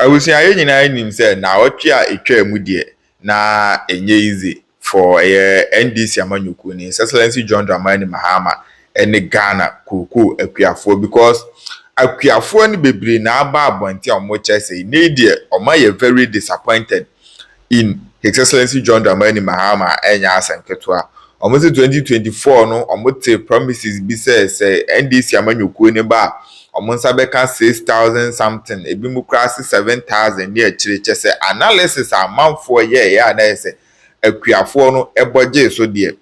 was saying, I didn't say now what you are a chair mudie na enye easy for NDC Amanyukuni, His Excellency John Dramani Mahama, and the Ghana Kuku Akuafo because Akuafo and Bibri na aba abonti omoche say needie omaye very disappointed in His Excellency John Dramani Mahama enya asanketwa. Almost 2024 no omote promises be say NDC Amanyukuni ba omonsa beka 6,000 something ebi mu krasi 7,000 near chiriche say analysis amountfo ye ya na say akuafo no eboje so de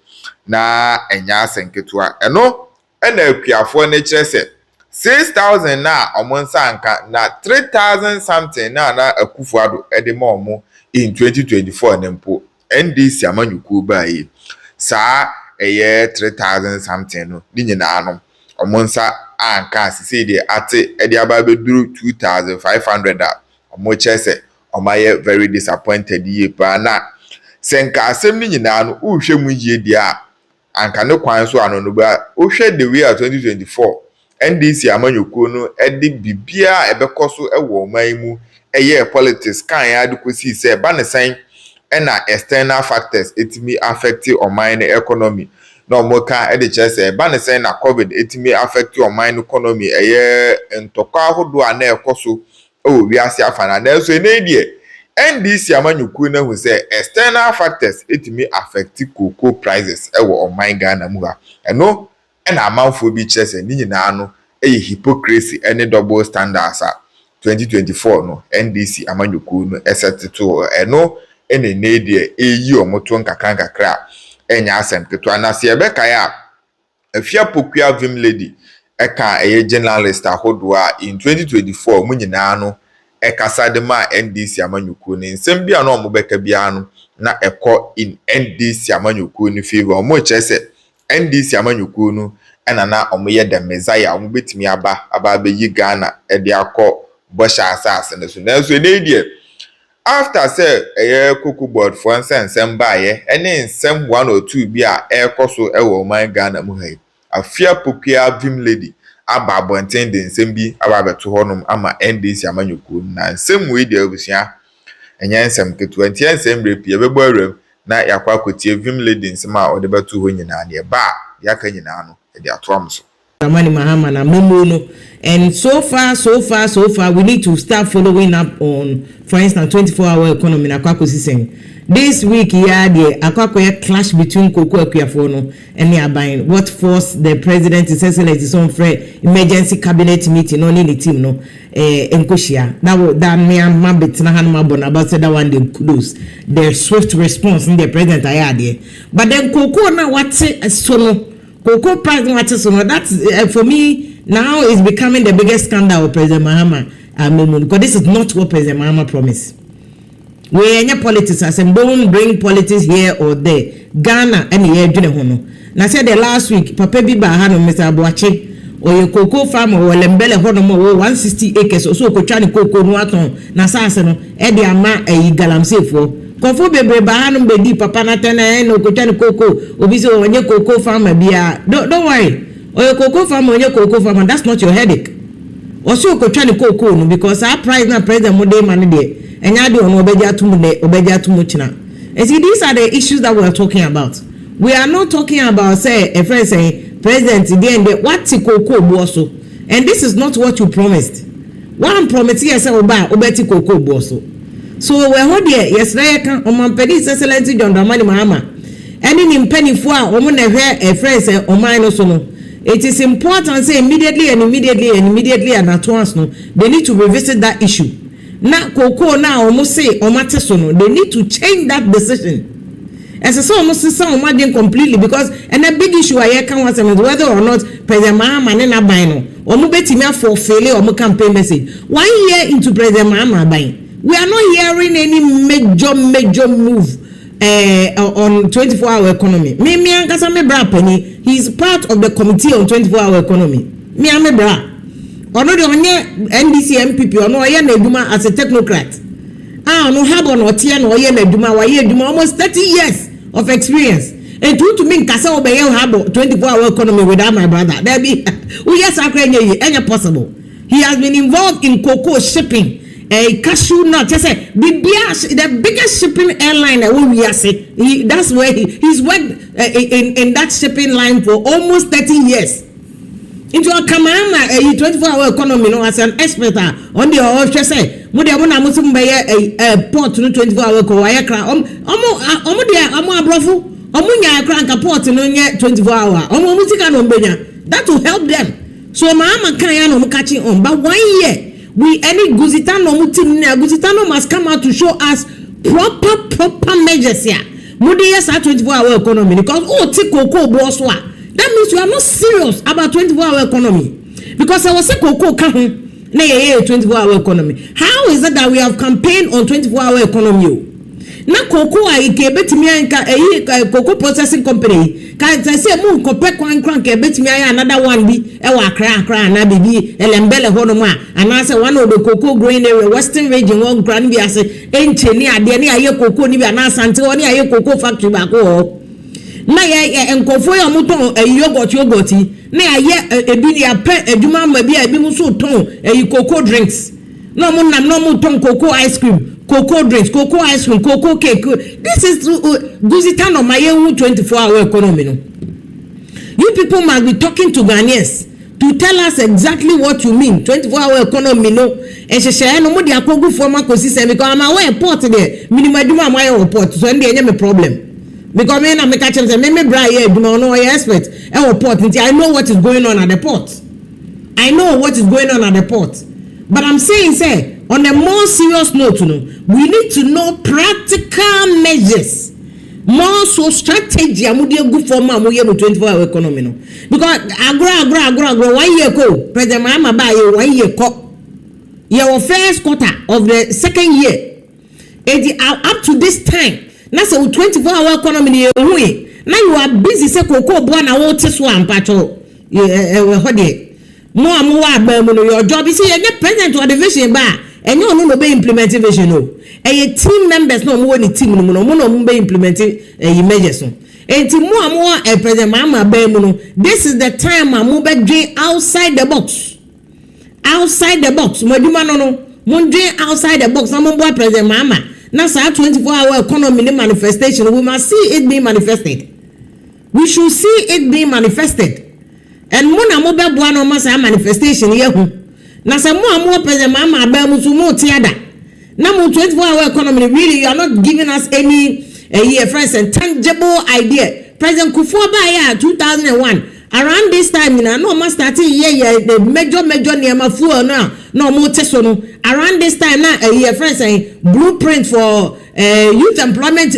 na enya asenketwa eno na akuafo ne kire say 6,000 na omonsa anka na 3,000 something na Akufo-Addo edema omo in 2024 nempo NDC Amanyuku ba yi sa 3,000 something no di nyina no omonsa anka say de ate edi ababe duru 2,500 omo chese omaye very disappointed ye pa na senka asem ni nyina no uhwe mu yie dia anka ne kwan so ano no ba uhwe the way 2024 NDC Amanyuku no edi bibia ebekoso ewo man mu eye politics kan ya adukosi se ba ne sen na external factors etimi affect oman economy no moka e de chese ba ne sen na covid etimi affect oman economy eye ntokwa hodo ana ekoso o wiase afana na so ne die NDC Amanyuku na hu say external factors etimi affect cocoa prices ewo oman Ghana mu ha eno na amanfo bi chese ni nyina no hypocrisy any double standards 2024 no NDC Amanyuku no esetito eno ene nedie eyi omoto nkakra enya asem keto na se ebeka ya afia pokua Vim Lady eka journalist ahodoa in 2024 munyina no ekasa de ma NDC Amanyuku ni nsem bia no omobeka bia no na eko in NDC Amanyuku ni favor mo chese NDC Amanyuku no ena na omoye de mezaya omobetimi aba be yi Ghana e de akọ bosha asase ne so na so nedie after say cocoa board for nsem baye ene nsem 1 or 2 bi a ekoso ewo man Ghana mu hai afia pokua Vim Lady aba abonten de nsem bi aba beto honum ama NDC Amanyuku na nsem we de abusia enya nsem ketu anti nsem repi ebebo awrem na yakwa akotie Vim Lady nsem a ode beto ho nyina na ba yaka nyina no de atoamso Mahama na Mumuno. And so far, we need to start following up on, for instance, 24-hour economy na kwako siseng. This week, the Akwakoye clash between Koko Akuafono and Yabain. What forced the president to settle his own emergency cabinet meeting on the team, no, Nkoshia. That mere mabit na hanuma bona about that one they kudos. The swift response in the president I had there. But then Koko na what's sono. Cocoa price matters, so that's for me now is becoming the biggest scandal of President Mahama. Because this is not what President Mahama promised. We any politics, I said, don't bring politics here or there. Ghana and here, Now said the last week, Papa Biba had Mr. Abuache or your cocoa farm or Lembele Honomo 160 acres or so Kochani cocoa no aton Nasasano, Eddie Ama a galamse for. Kofo bebre bahanum bedi papa na tena no kochani cocoa obiso onye cocoa farmer bia don't worry oyo cocoa farmer onye cocoa farmer that's not your headache oso kochani cocoa no because our price na president mo dey man dey enya de ono obeja tumu china. And see, these are the issues that we are talking about. We are not talking about say a friend saying president the what cocoa boso, and this is not what you promised. One promise yes obeti cocoa boso. So we hold here yesterday kan omanpedi Excellency John Dramani Mahama any impeni fo a omo na hwe a friend say oman no so no. It is important say immediately and at once no they need to revisit that issue. Na koko na omo say omate so no they need to change that decision. As so omo say some imagine completely because and a big issue I can was whether or not President Mahama na ban no omo betimi for failure omo campaign message 1 year into President Mahama ban. We are not hearing any major move on 24-hour economy. Me ankasa me bra penny. He is part of the committee on 24-hour economy. Me ame bra. Ono de onye NDC MPP ono oye na eduma as a technocrat. No habo no tie no oye na eduma wa ye eduma almost 30 years of experience. And to me nkasa obeye habo 24-hour economy without my brother. There be we yes akra nye possible. He has been involved in cocoa shipping. a cashew nut. Just say the biggest shipping airline that we are say. That's where he's worked in that shipping line for almost 30 years. Into a Mahama, a 24-hour economy, no, as an expert on the ocean say, Mudiamona Musum by a port no 24-hour Kawaya crack. Omodia, Brofu, Omunya crank a port in 24-hour. Omomutika no Benya. That will help them. So Mahama Kayano catching on. But 1 year, we any Guzitano Mutimina, Guzitano must come out to show us proper measures here. Mudias are 24-hour economy because Tiko Boswa. That means you are not serious about 24-hour economy. Because I was a cocoa 24-hour economy. How is it that we have campaigned on 24-hour economy? Now cocoa I bet me a cocoa processing company. Can I say more copec one crank bet me another one be a crack na baby elembele honoma and I say one of the cocoa growing area western region one grand be as a engineer near cocoa ni na santi one near cocoa factory back na ye enkofo ya muton yogurt na ye ebi ya pe aduma ma bi ebi mu so ton cocoa drinks no mo nam no mo ton cocoa ice cream cocoa drinks cocoa ice cream cocoa cake. This is Guzitano my 24-hour economy no. You people must be talking to Ghanaians to tell us exactly what you mean 24-hour economy no. And she say no mo dia kogu former consistent because am aware port there minimum aduma my port so ndey any problem. Because me na me catch them say me bra here do no expert port. I know what is going on at the port. I know what is going on at the port. But I'm saying say on a more serious note, we need to know practical measures. More so strategy amudi good for ma mo 24-hour economy no. Because agro 1 year ago President Mahama buy 1 year co. Your first quarter of the second year. Up to this time na say 24-hour economy ni ehu na you are busy say cocoa bo na wo te so ampacho hode mo amu wa ba mu no your job is say the president of the vision ba enye onu no be implement vision no team members no mo ni team no mo be implement measures no enti mo amu president Mahama ba mu no this is the time amu be dream outside the box mo duma no mo dream outside the box na mo bo president Mahama. Now, 24-hour economy manifestation, we must see it being manifested. We should see it being manifested. And mona mobile buano masa manifestation yehu. Na sa mo president Mahama abamu sumo tiada. Na mo 24-hour economy really you are not giving us any friends and tangible idea. President Kufuor 2001 around this time no man started the major niema fuel no more teso no around this time na friends saying blueprint for youth employment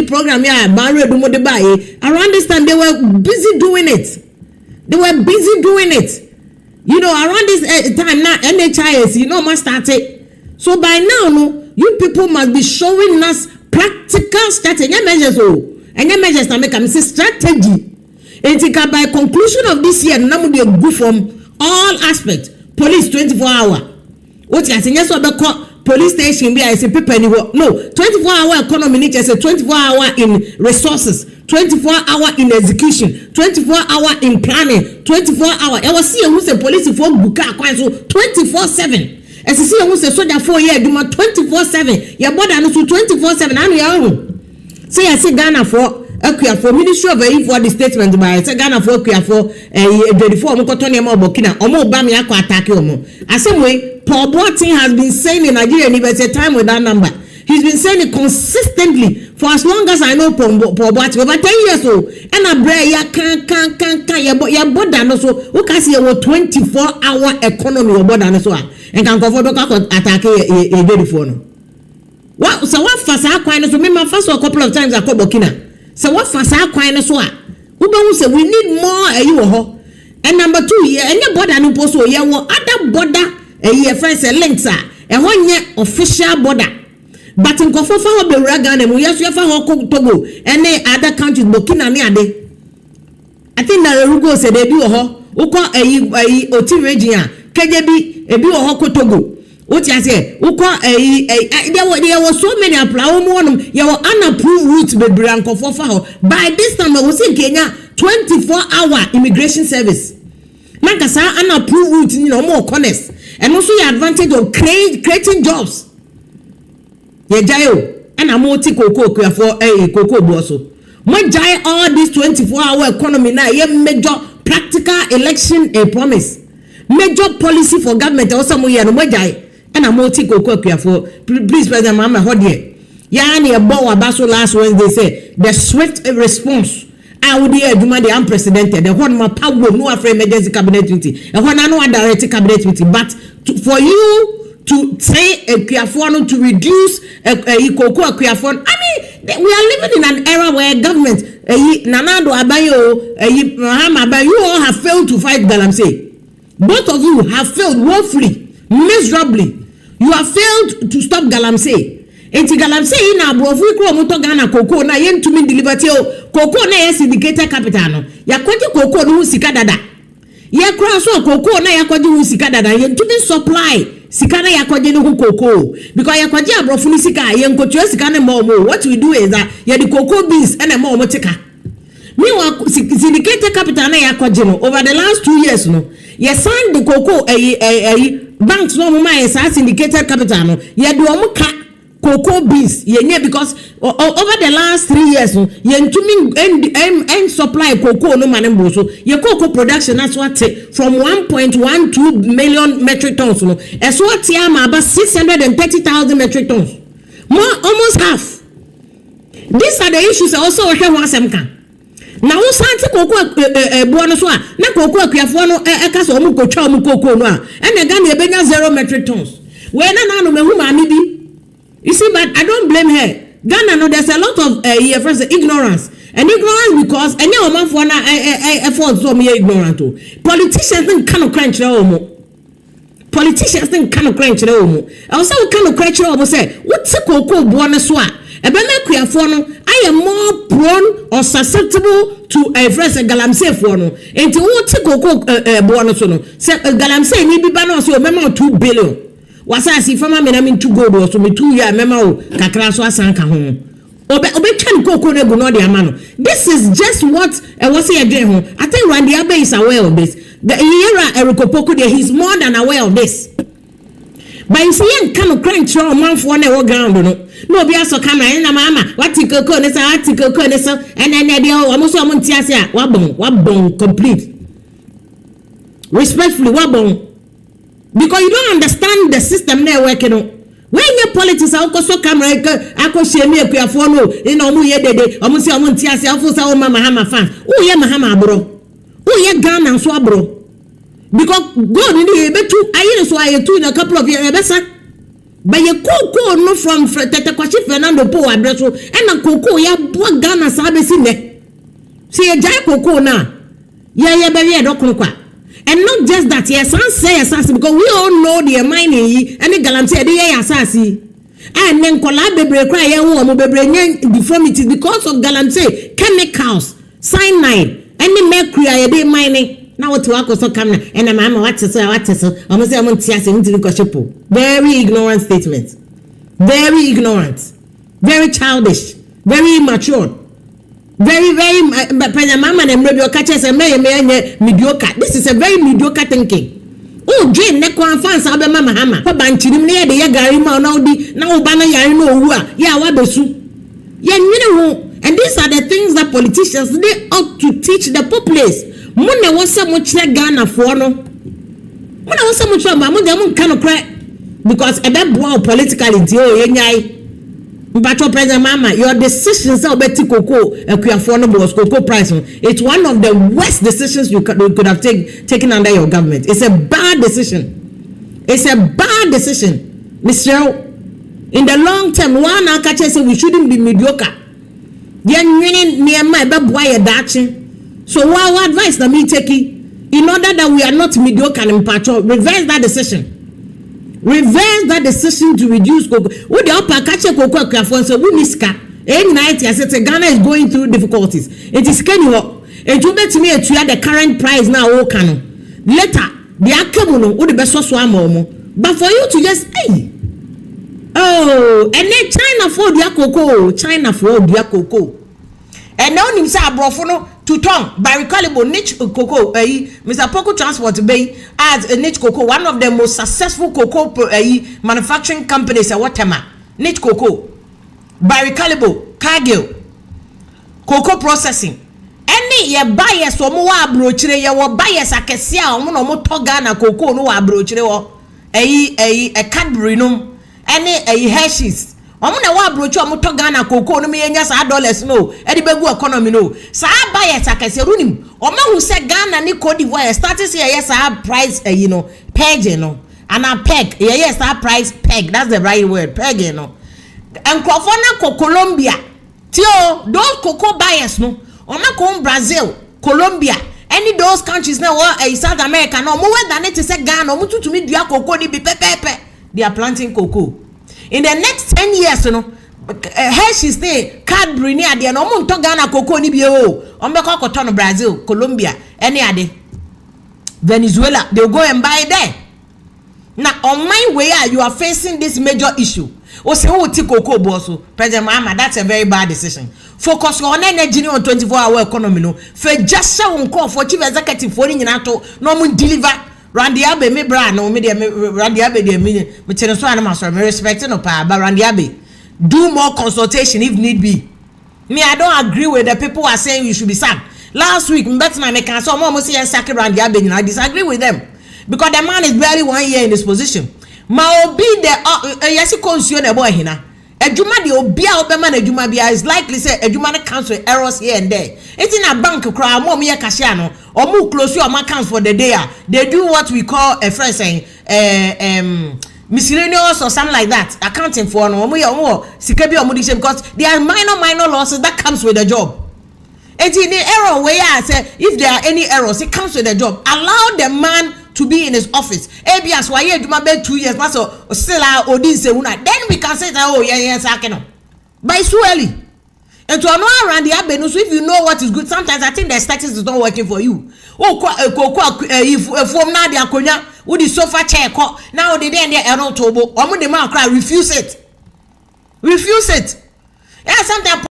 program barre do mo de buy around this time they were busy doing it you know around this time now NHIS man started so by now no you people must be showing us practical strategy measures na make am say strategy. And by conclusion of this year, now we go from all aspects. Police 24-hour. What you say? Yes, police station. Be I say people anywhere. No, 24-hour economy need to say 24-hour in resources, 24-hour in execution, 24-hour in planning, 24-hour. I was see who say police for buka so 24/7. As you see who say soldier 4 years do 24/7. Your border no 24/7. And we are. Say I say Ghana for. For Ministry of for the statement by Ghana for Burkina Omo Bami akwa attack omo. Same way Paul Boateng has been saying in Nigeria and it's a time with that number. He's been saying it consistently for as long as I know Paul Boateng over 10 years old. And a bray ya can ya border no so who can see a 24-hour economy or border no so and can cover attack a very phone. What so what fast akwa so me first a couple of times I call Burkina. So what fast akwa so a say we need more and number 2 any border no post so other border friends links and 1 year official border but in kofofa ho be Ghana mu yeso yafa ho Togo and other countries Burkina ni ade I think that Rugo said they be ho uko oti region kejebi ebi ho ko Togo. What you say? There were so many apply. You were unapproved routes be branco for. By this time, I was in Kenya 24-hour immigration service. Makasa unapproved route, more honest. and also your advantage of creating jobs. Jayo and a multi cocoa for a cocoa bosso. My jay all this 24-hour economy now, ye major practical election a promise. Major policy for government or somewhere and my jay and a multi cocoa for please President Mahama Hodie. Yani a bow basso last Wednesday say the swift response. I would hear the unprecedented. The one my power no afraid emergency cabinet meeting. And one no direct cabinet meeting. But for you to say a Kwiafono to reduce a cocoa Kwiafono, I mean, we are living in an era where government, Nanado Abayo, Mahama Abayo, you all have failed to fight Galamsey. Both of you have failed woefully, miserably. You have failed to stop Galamsey. Enti Galamsey na brofu ikro moto Ghana cocoa na yen tumi deliver cocoa na yes indicator capital no. Ya kwaji cocoa no sika dada. Ye kra so cocoa na ya kwaji hu sika dada yen tumi supply sika na ya kwaji no cocoa because ya kwaji abrofu ni sika yen kotua sika na mo. What we do is that ya the cocoa beans and mo tika. Meanwhile indicator capital na ya kwaji no over the last 2 years no. Ye signed the cocoa banks no mo ma syndicated capital no. Ye do omo ka cocoa beans yenye because over the last 3 years yentumi and supply cocoa no manembo so ye cocoa production that's what from 1.12 million metric tons no as what am about 630,000 metric tons, more almost half. These are the issues also we have once can na wo santi cocoa bo no so a na cocoa akuafo no eka so omu kotwa omu cocoa no a na ga na ebenya 0 metric tons we na no mehu ma mi bi. You see, but I don't blame her. Ghana, no, there's a lot of ignorance. And ignorance because any woman for efforts so me ignorant too. Politicians think kind of crunch Politicians think kind of crunch also kind of crunch say, what's a cocoa buona swa? I am more prone or susceptible to a fresh Galamsey for no. And to what's a cocoa buona so? Say Galamsey ni bi bana so memo 2 billion. Wasa si fama me na me to gold so me 2 year mema o kakra so asanka ho obe twan cocoa na gu no de ama no. This is just what was say again ho. I think Randy Abe is aware of this. The era Erikopoku there, he's more than aware of this. But you see yen kind of crunch or man for na wo ground no be aso camera na mama what cocoa ne sa cocoa ne so and then dey o mo so mo ntiase a wabon complete respectfully wabon. Because you don't understand the system there working on. When your politics are also camera, I could share me a Kwiafono, you know, ye de, almost a Montias, Alpha Mahama fans. Oh, yeah, Mahama, bro. Oh, yeah, Ghana and Swab, bro. Because God, you bet you, I hear so I two in a couple of years, but you cocoa no from Tetakwashi Fernando Po, Abreso, and a cocoa, ya boy Ghana Sabes in there. See a giant cocoa now. Yeah, baby, I don't. And not just that, yes, I say assassin because we all know the mining and the Galamsey, the assassin. And then collaborate cry deformities because of Galamsey, chemicals, cyanide, and the mercury, they mining. Now what to work also come and a mama, what's so, almost a montias into the very ignorant statement. Very ignorant, very childish, very immature. Very, but Mama and maybe your catches and mediocre. This is a very mediocre thinking. Oh, Jane, Nekwan fans, Abba Mahama, Banchim near the Yagarima, now Bana Yarino, yeah, Wabesu. Yeah, you know, and these are the things that politicians they ought to teach the populace. Mona was so much like Ghana for no. Mona was so much of Mamma kind of cry because a bad boy politically, but President Mama, your decisions are better cocoa cocoa price. It's one of the worst decisions you could have taken under your government. It's a bad decision. It's a bad decision, Mr. In the long term, one catcher say we shouldn't be mediocre. Then near my boy dachi. So what advice that me taking in order that we are not mediocre and impartial, reverse that decision. Reverse that decision to reduce cocoa. What the upper catcher cocoa crafon so we miska. Any night I said Ghana is going through difficulties. It is can you it will bet me to the current price now o cano. Later the akamuno would the best swamo. But for you to just oh and then China for the cocoa. China for the cocoa. And now him say abrofono to turn Barry Calibo niche cocoa Mr. Poco Transport Bay as a niche cocoa, one of the most successful cocoa manufacturing companies at Watama. Niche cocoa Barry Calibo Cargill cocoa processing. Any ye buyers or more abrochire ye wo buyers akesia omo no mo toga na cocoa no abrochire wo a Cadbury no any a Hershey's omo na wa abrochire omo toga na cocoa no me nya sa dollars no e di begu economy no sa buyers akesia runim omo hu se Ghana ni Cote d'Ivoire starting say yes price you know peg no and a peg yes price peg, that's the right word, peg no and California Colombia tio those cocoa buyers no on Brazil, Colombia, any those countries now South America no more than it is a Ghana no to me dia cocoa ni be pepe. They are planting cocoa. In the next 10 years, you know, Hershey's day, Cadbury near the no more to Ghana cocoa ni be on the cotton Brazil, Colombia, any other Venezuela, they'll go and buy there. Now on my way you are facing this major issue. O say o ti cocoa boss, President Mahama, that's a very bad decision. Focus on energy on 24-hour economy no. For just show on call for chief executive for nyina to no mun deliver. Randy Abe me bra no me de Randy Abe de me tell so na so me respect no pa but Randy Abe do more consultation if need be. Me I don't agree with the people who are saying you should be sacked. Last week Mbetsna me can so mo say sack Randy Abe, I disagree with them because the man is barely 1 year in this position. Ma obi the yesi consume the boy hina ejuma de obi a obema na ejuma bia is likely say ejuma na cancel errors here and there. It's in a bank cry mo me cashier no or mo close your accounts for the day. They do what we call a friend saying miscellaneous or something like that, accounting for no mo sikabi or modisha, because there are minor losses that comes with the job. It's in the error where I say if there are any errors it comes with the job. Allow the man to be in his office. ABS why you do 2 years maso still then we can say that oh yes I can. But it's too early. And to know around the avenue, so if you know what is good, sometimes I think the statistics is not working for you. Oh if from now they are konya with the sofa chair now they there error tobo or the man cry refuse it. Yeah, sometimes